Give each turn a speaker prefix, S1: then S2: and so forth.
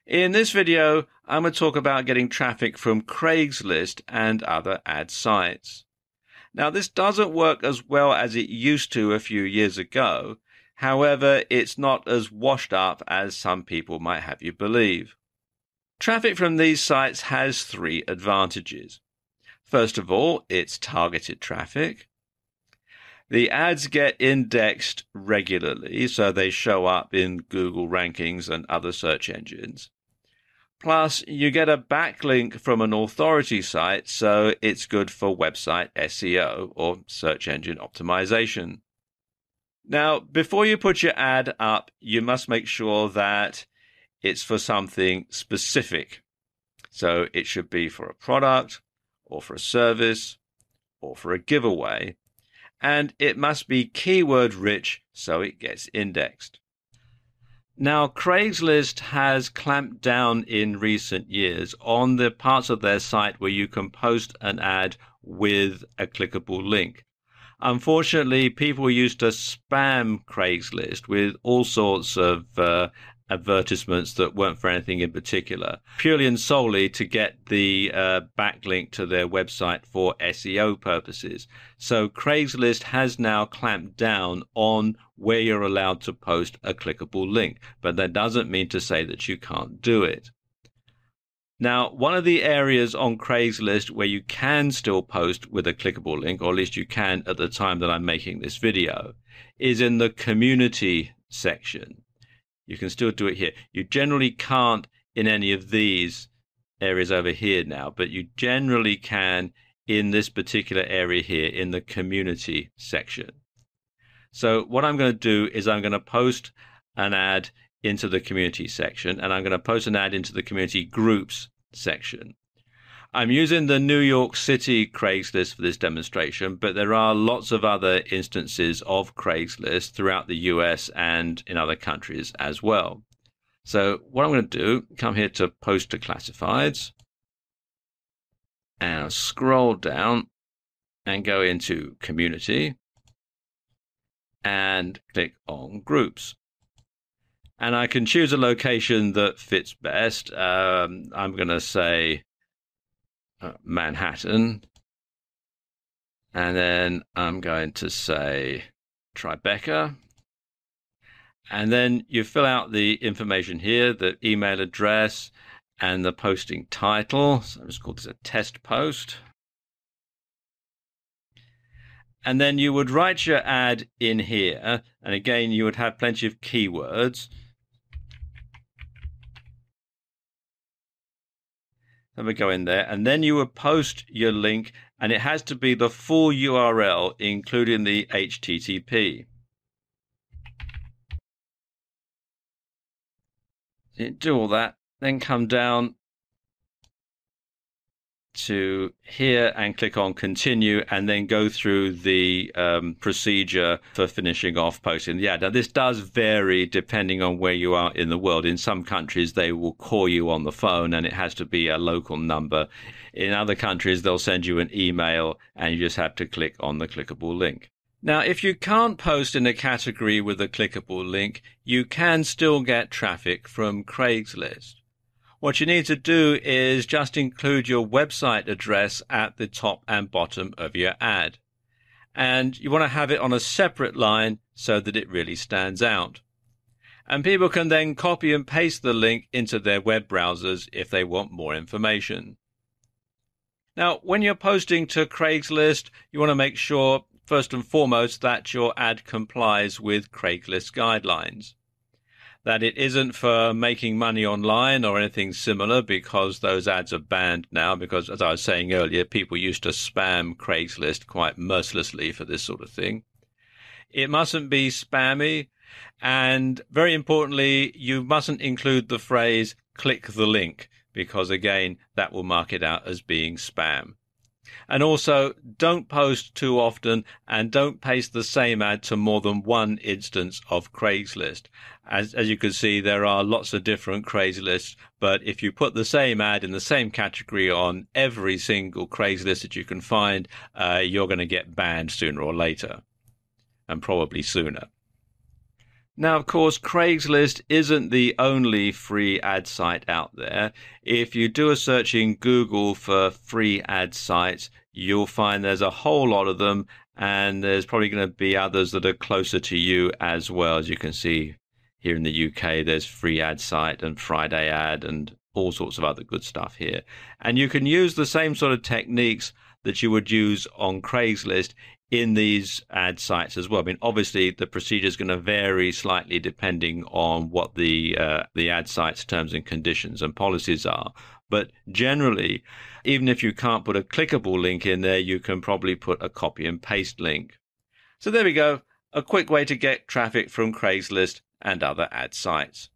S1: In this video, I'm going to talk about getting traffic from Craigslist and other ad sites. Now, this doesn't work as well as it used to a few years ago. However, it's not as washed up as some people might have you believe. Traffic from these sites has three advantages. First of all, it's targeted traffic. The ads get indexed regularly, so they show up in Google rankings and other search engines. Plus, you get a backlink from an authority site, so it's good for website SEO or search engine optimization. Now, before you put your ad up, you must make sure that it's for something specific. So it should be for a product, or for a service, or for a giveaway. And it must be keyword rich so it gets indexed. Now, Craigslist has clamped down in recent years on the parts of their site where you can post an ad with a clickable link. Unfortunately, people used to spam Craigslist with all sorts of advertisements that weren't for anything in particular, purely and solely to get the backlink to their website for SEO purposes. So Craigslist has now clamped down on where you're allowed to post a clickable link, but that doesn't mean to say that you can't do it. Now, one of the areas on Craigslist where you can still post with a clickable link, or at least you can at the time that I'm making this video, is in the community section. You can still do it here. You generally can't in any of these areas over here now, but you generally can in this particular area here in the community section. So what I'm going to do is I'm going to post an ad into the community section, and I'm going to post an ad into the community groups section. I'm using the New York City Craigslist for this demonstration, but there are lots of other instances of Craigslist throughout the US and in other countries as well. So what I'm going to do, come here to Post to Classifieds, and I'll scroll down and go into Community and click on Groups. And I can choose a location that fits best. I'm going to say Manhattan, and then I'm going to say Tribeca, and then you fill out the information here, the email address and the posting title. So I'm just call this a test post, and then you would write your ad in here, and again you would have plenty of keywords. Then we go in there, and then you would post your link, and it has to be the full URL, including the HTTP. So you do all that, then come down to here and click on continue, and then go through the procedure for finishing off posting the ad. Now, this does vary depending on where you are in the world. In some countries, they will call you on the phone, and it has to be a local number. In other countries, they'll send you an email, and you just have to click on the clickable link. Now, if you can't post in a category with a clickable link, you can still get traffic from Craigslist. What you need to do is just include your website address at the top and bottom of your ad. And you want to have it on a separate line so that it really stands out. And people can then copy and paste the link into their web browsers if they want more information. Now, when you're posting to Craigslist, you want to make sure, first and foremost, that your ad complies with Craigslist guidelines. That it isn't for making money online or anything similar, because those ads are banned now, because, as I was saying earlier, people used to spam Craigslist quite mercilessly for this sort of thing. It mustn't be spammy, and very importantly, you mustn't include the phrase "click the link," because again, that will mark it out as being spam. And also, don't post too often, and don't paste the same ad to more than one instance of Craigslist. As you can see, there are lots of different Craigslist, but if you put the same ad in the same category on every single Craigslist that you can find, you're going to get banned sooner or later, and probably sooner. Now, of course, Craigslist isn't the only free ad site out there. If you do a search in Google for free ad sites, you'll find there's a whole lot of them, and there's probably going to be others that are closer to you as well. As you can see here in the UK, there's Free Ad Site and Friday Ad and all sorts of other good stuff here. And you can use the same sort of techniques that you would use on Craigslist in these ad sites as well. I mean, obviously, the procedure is going to vary slightly depending on what the ad site's terms and conditions and policies are. But generally, even if you can't put a clickable link in there, you can probably put a copy and paste link. So there we go, a quick way to get traffic from Craigslist and other ad sites.